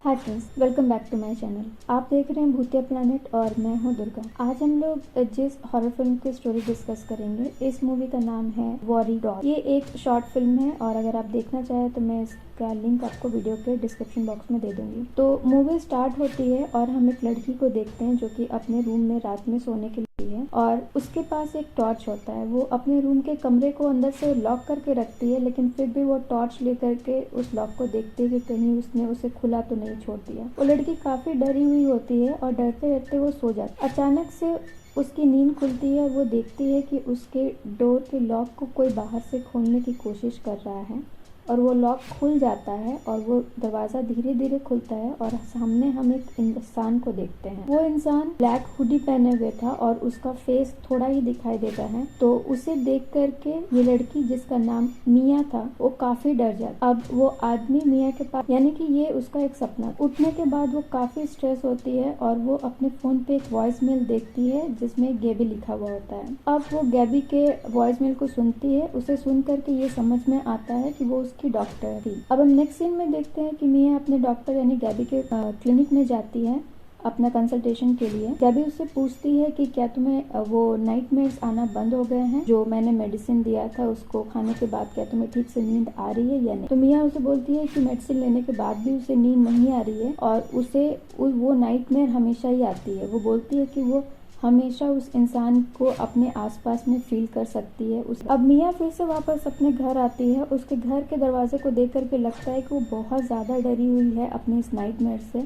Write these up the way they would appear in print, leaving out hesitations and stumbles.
Hi friends, welcome back to my channel. आप देख रहे हैं भूतिया प्लैनेट और मैं हूं दुर्गा। आज हम लोग जिस हॉरर फिल्म की स्टोरी डिस्कस करेंगे, इस मूवी का नाम है वॉरी डॉल। ये एक शॉर्ट फिल्म है और अगर आप देखना चाहें तो मैं इसका लिंक आपको वीडियो के डिस्क्रिप्शन बॉक्स में दे दूंगी। तो मूवी स्टार्ट होती है और हम एक लड़की को देखते हैं जो कि अपने रूम में रात में सोने के लिए है और उसके पास एक टॉर्च होता है। वो अपने रूम के कमरे को अंदर से लॉक करके रखती है, लेकिन फिर भी वो टॉर्च लेकर के उस लॉक को देखती है कि कहीं उसने उसे खुला तो नहीं छोड़ दिया। वो लड़की काफी डरी हुई होती है और डरते डरते वो सो जाती है। अचानक से उसकी नींद खुलती है। वो देखती है कि उसके डोर के लॉक को कोई बाहर से खोलने की कोशिश कर रहा है और वो लॉक खुल जाता है और वो दरवाज़ा धीरे धीरे खुलता है और सामने हम एक इंसान को देखते हैं। वो इंसान ब्लैक हुडी पहने हुए था और उसका फेस थोड़ा ही दिखाई देता है। तो उसे देख करके ये लड़की, जिसका नाम मिया था, वो काफी डर जाती। अब वो आदमी मिया के पास, यानी कि ये उसका एक सपना। उठने के बाद वो काफी स्ट्रेस होती है और वो अपने फोन पे एक वॉइस मेल देखती है जिसमें गैबी लिखा हुआ होता है। अब वो गैबी के वॉइस मेल को सुनती है। उसे सुन करके ये समझ में आता है कि वो की डॉक्टर थी। अब हम नेक्स्ट सीन में देखते हैं कि मिया अपने डॉक्टर यानी गैबी के क्लिनिक में जाती है अपना कंसल्टेशन के लिए। गैबी उससे पूछती है कि क्या तुम्हें वो नाइटमेयर्स आना बंद हो गए हैं? जो मैंने मेडिसिन दिया था उसको खाने के बाद क्या तुम्हें ठीक से नींद आ रही है या नहीं? तो मिया उसे बोलती है कि मेडिसिन लेने के बाद भी उसे नींद नहीं आ रही है और उसे वो नाइटमेयर हमेशा ही आती है। वो बोलती है कि वो हमेशा उस इंसान को अपने आसपास में फील कर सकती है। अब मिया फिर से वापस अपने घर आती है। उसके घर के दरवाजे को देख करके लगता है कि वो बहुत ज़्यादा डरी हुई है अपने इस नाइटमेयर से,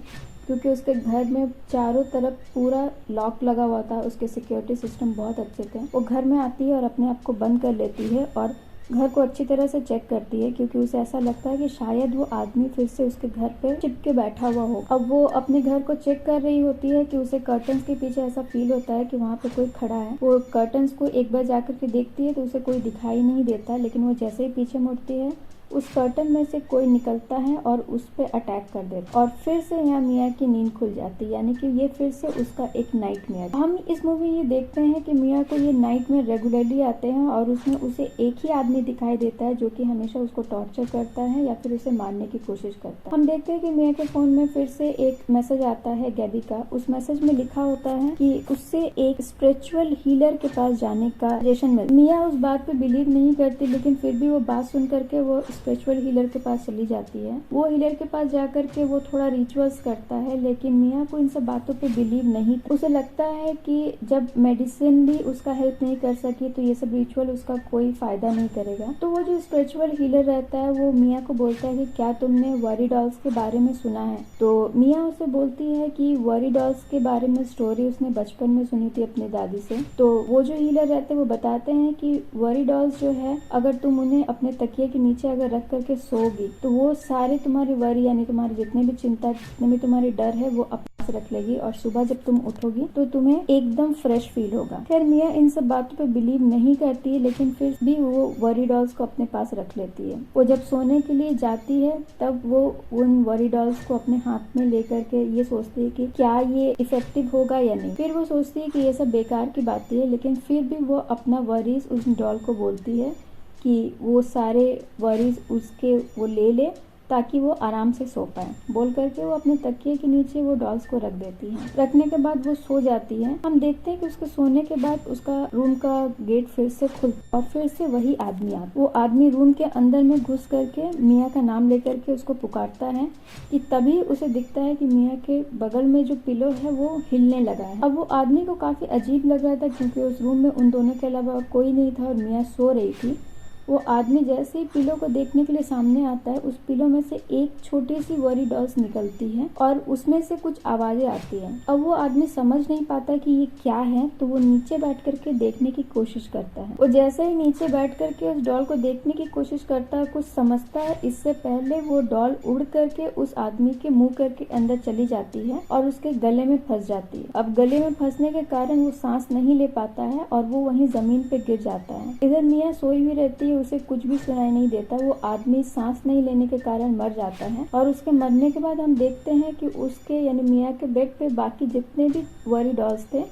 क्योंकि उसके घर में चारों तरफ पूरा लॉक लगा हुआ था। उसके सिक्योरिटी सिस्टम बहुत अच्छे थे। वो घर में आती है और अपने आप को बंद कर लेती है और घर को अच्छी तरह से चेक करती है, क्योंकि उसे ऐसा लगता है कि शायद वो आदमी फिर से उसके घर पे चिपके बैठा हुआ हो। अब वो अपने घर को चेक कर रही होती है कि उसे कर्टन्स के पीछे ऐसा फील होता है कि वहाँ पे कोई खड़ा है। वो कर्टन्स को एक बार जाकर के देखती है तो उसे कोई दिखाई नहीं देता, लेकिन वो जैसे ही पीछे मुड़ती है उस कर्टन में से कोई निकलता है और उस पे अटैक कर देता और फिर से यहाँ मिया की नींद खुल जाती है, यानी कि ये फिर से उसका एक नाइटमेयर। हम इस मूवी ये देखते हैं कि मिया को ये नाइटमेयर रेगुलरली आते हैं और उसमें उसे एक ही आदमी दिखाई देता है जो कि हमेशा उसको टॉर्चर करता है या फिर उसे मारने की कोशिश करता है। हम देखते हैं कि मिया के फोन में फिर से एक मैसेज आता है गैबी का। उस मैसेज में लिखा होता है कि उससे एक स्पिरिचुअल हीलर के पास जाने का सजेशन मिला। मिया उस बात पे बिलीव नहीं करती, लेकिन फिर भी वो बात सुन करके वो स्पिरिचुअल हीलर के पास चली जाती है। वो हीलर के पास जाकर के वो थोड़ा रिचुअल्स करता है, लेकिन मिया को इन सब बातों पे बिलीव नहीं। उसे लगता है कि जब मेडिसिन भी उसका हेल्प नहीं कर सकी तो ये सब रिचुअल उसका कोई फायदा नहीं करेगा। तो वो जो स्पिरिचुअल हीलर रहता है वो मिया को बोलता है कि क्या तुमने वॉरी डॉल्स के बारे में सुना है? तो मिया उसे बोलती है कि वॉरी डॉल्स के बारे में स्टोरी उसने बचपन में सुनी थी अपनी दादी से। तो वो जो हीलर रहते हैं वो बताते हैं कि वॉरी डॉल्स जो है, अगर तुम उन्हें अपने तकिए के नीचे अगर रख करके सोगी तो वो सारे तुम्हारी वरी, यानी तुम्हारी जितने भी चिंता, जितने भी तुम्हारी डर है, वो अपने पास रख लेगी और सुबह जब तुम उठोगी तो तुम्हें एकदम फ्रेश फील होगा। खैर मिया इन सब बातों पे बिलीव नहीं करती है, लेकिन फिर भी वो वरी डॉल्स को अपने पास रख लेती है। वो जब सोने के लिए जाती है तब वो उन वरी डॉल्स को अपने हाथ में लेकर के ये सोचती है कि क्या ये इफेक्टिव होगा या नहीं। फिर वो सोचती है कि ये सब बेकार की बातें है, लेकिन फिर भी वो अपना वरीज उस डॉल को बोलती है कि वो सारे वरीज उसके वो ले ले ताकि वो आराम से सो पाए। बोल करके वो अपने तकिए के नीचे वो डॉल्स को रख देती है। रखने के बाद वो सो जाती है। हम देखते हैं कि उसके सोने के बाद उसका रूम का गेट फिर से खुलता और फिर से वही आदमी आता। वो आदमी रूम के अंदर में घुस करके मिया का नाम लेकर के उसको पुकारता है कि तभी उसे दिखता है कि मिया के बगल में जो पिलो है वो हिलने लगा है। अब वो आदमी को काफी अजीब लग रहा था, क्योंकि उस रूम में उन दोनों के अलावा और कोई नहीं था और मिया सो रही थी। वो आदमी जैसे ही पिलो को देखने के लिए सामने आता है, उस पिलो में से एक छोटी सी वरी डॉल्स निकलती है और उसमें से कुछ आवाजें आती हैं। अब वो आदमी समझ नहीं पाता कि ये क्या है, तो वो नीचे बैठ करके देखने की कोशिश करता है। वो जैसे ही नीचे बैठ करके उस डॉल को देखने की कोशिश करता है, कुछ समझता है, इससे पहले वो डॉल उड़ करके उस आदमी के मुंह करके अंदर चली जाती है और उसके गले में फंस जाती है। अब गले में फंसने के कारण वो सांस नहीं ले पाता है और वो वहीं जमीन पे गिर जाता है। इधर मिया सोई हुई रहती है, उसे कुछ भी सुनाई नहीं देता। वो आदमी सांस नहीं लेने के कारण मर जाता है और उसके मरने के बाद हम देखते हैं कि उसके यानी मिया के बेड पे बाकी जितने भी वरी डॉल्स थे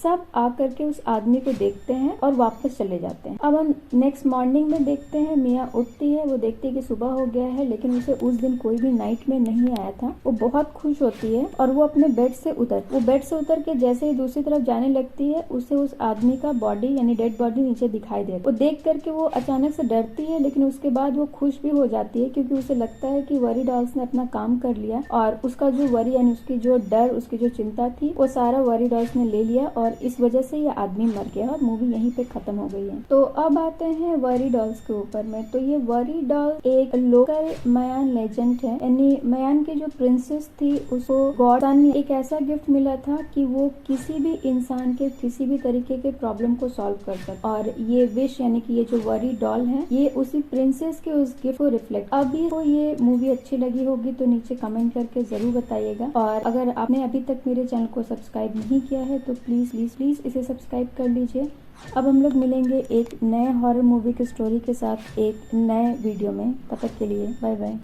सब आकर के उस आदमी को देखते हैं और वापस चले जाते हैं। अब हम नेक्स्ट मॉर्निंग में देखते हैं, मिया उठती है, वो देखती है कि सुबह हो गया है, लेकिन उसे उस दिन कोई भी नाइट में नहीं आया था। वो बहुत खुश होती है और वो अपने बेड से उतर के जैसे ही दूसरी तरफ जाने लगती है, उसे उस आदमी का बॉडी यानी डेड बॉडी नीचे दिखाई दे। वो देख करके वो अचानक से डरती है, लेकिन उसके बाद वो खुश भी हो जाती है, क्योंकि उसे लगता है कि वरी डॉल्स ने अपना काम कर लिया और उसका जो वरी यानी उसकी जो डर, उसकी जो चिंता थी, वो सारा वरी डॉल्स ने ले लिया और इस वजह से ये आदमी मर गया और मूवी यहीं पे खत्म हो गई है। तो अब आते हैं वरी डॉल्स के ऊपर में। तो ये वरी डॉल एक लोकल मयान लेजेंड है, यानी मयान की जो प्रिंसेस थी उसको गॉड ने एक ऐसा गिफ्ट मिला था कि वो किसी भी इंसान के किसी भी तरीके के प्रॉब्लम को सॉल्व कर सकता, और ये विश यानी कि ये जो वरी डॉल है ये उसी प्रिंसेस के उस गिफ्ट को रिफ्लेक्ट। अभी को ये मूवी अच्छी लगी होगी तो नीचे कमेंट करके जरूर बताइएगा, और अगर आपने अभी तक मेरे चैनल को सब्सक्राइब नहीं किया है तो प्लीज प्लीज प्लीज इसे सब्सक्राइब कर लीजिए। अब हम लोग मिलेंगे एक नए हॉरर मूवी की स्टोरी के साथ एक नए वीडियो में। तब तक के लिए बाय बाय।